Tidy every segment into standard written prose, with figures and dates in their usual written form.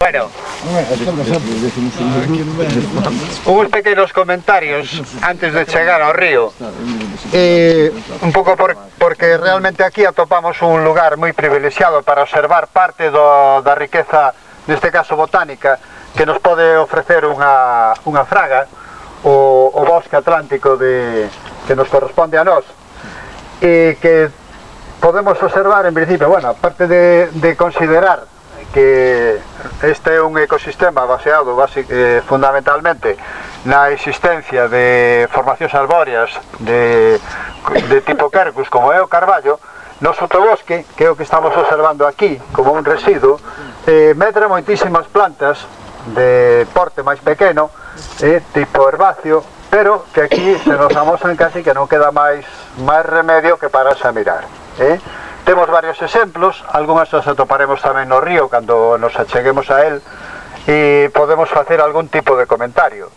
Bueno, uns pequenos comentarios antes de chegar ao río. Un pouco porque realmente aquí atopamos un lugar moi privilexiado para observar parte da riqueza, neste caso botánica, que nos pode ofrecer unha fraga, o bosque atlántico que nos corresponde a nós, e que podemos observar en principio, bueno, aparte de considerar que este é un ecosistema baseado fundamentalmente na existencia de formacións arbóreas de tipo quercus, como é o carballo, no sotobosque, que é o que estamos observando aquí como un residuo, medra moitísimas plantas de porte máis pequeno, tipo herbáceo, pero que aquí se nos amosan casi que non queda máis remedio que pararse a mirar. Temos varios exemplos, algunhas os atoparemos tamén no río cando nos acheguemos a él, e podemos facer algún tipo de comentario.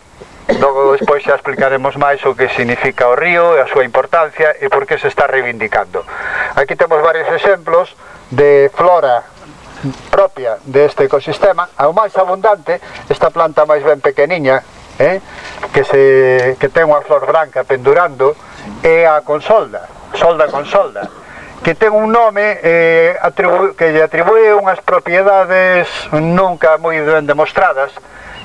Logo despois xa explicaremos máis o que significa o río e a súa importancia e por que se está reivindicando. Aquí temos varios exemplos de flora propia deste ecosistema. Ao máis abundante, esta planta máis ben pequeniña, que ten unha flor branca pendurando, é a consolda, solda consolda, que ten un nome que lle atribúe unhas propiedades nunca moi ben demostradas,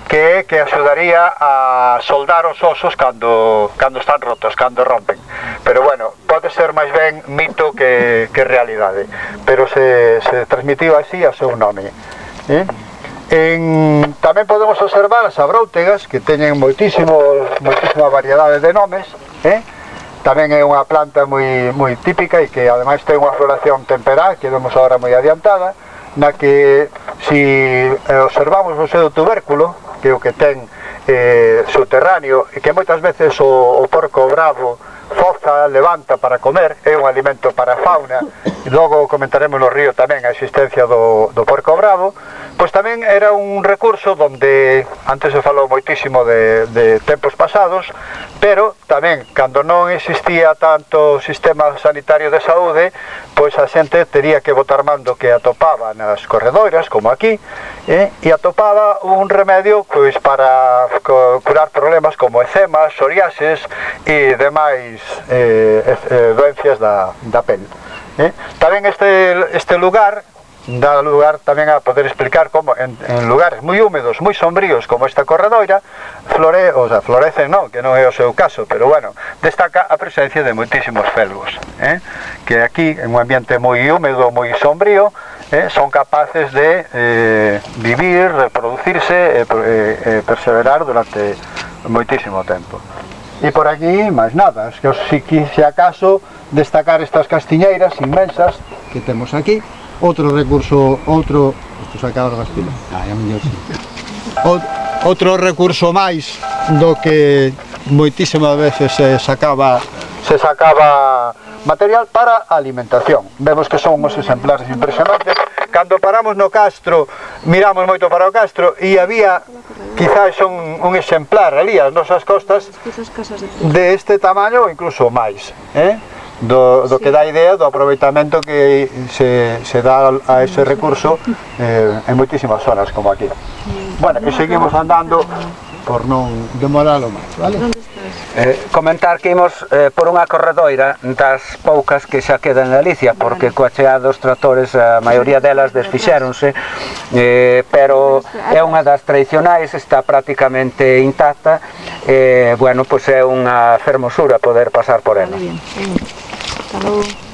que axudaría a soldar os osos cando están rotos, cando rompen. Pero bueno, pode ser máis ben mito que realidade, pero se transmitiu así a seu nome. Tamén podemos observar as abróutegas, que teñen moitísima variedade de nomes, tamén é unha planta moi típica e que ademais ten unha floración temperá, que vemos agora moi adiantada, na que se observamos o seu tubérculo, que é o que ten subterráneo, e que moitas veces o porco bravo foza, levanta para comer, é un alimento para a fauna, e logo comentaremos no río tamén a existencia do porco bravo. Pois tamén era un recurso donde antes se falou moitísimo de tempos pasados, pero tamén cando non existía tanto sistema sanitario de saúde, pois a xente tería que botar mando que atopaba nas corredoiras, como aquí, e atopaba un remedio pois para curar problemas como eczemas, psoriasis e demais doencias da pel. Tamén este lugar dá lugar tamén a poder explicar como en lugares moi húmedos, moi sombríos como esta corredoira, florecen non, que non é o seu caso, pero bueno, destaca a presencia de moitísimos felgos, que aquí, en un ambiente moi húmedo, moi sombrío, son capaces de vivir, reproducirse e perseverar durante moitísimo tempo. E por aquí, máis nada, se acaso destacar estas castiñeiras inmensas que temos aquí. Outro recurso, outro recurso máis do que moitísimas veces se sacaba material para alimentación. Vemos que son uns exemplares impresionantes. Cando paramos no castro, miramos moito para o castro e había quizás un exemplar ali ás nosas costas de este tamaño ou incluso máis, do que dá idea do aproveitamento que se dá a ese recurso en moitísimas zonas como aquí. Bueno, e seguimos andando por non demoralo máis, vale? Comentar que imos por unha corredoira das poucas que xa quedan en Galicia, porque coa chegada dos tractores a maioría delas desfixéronse, pero é unha das tradicionais, está prácticamente intacta, bueno, pois é unha fermosura poder pasar por ela. Hasta luego.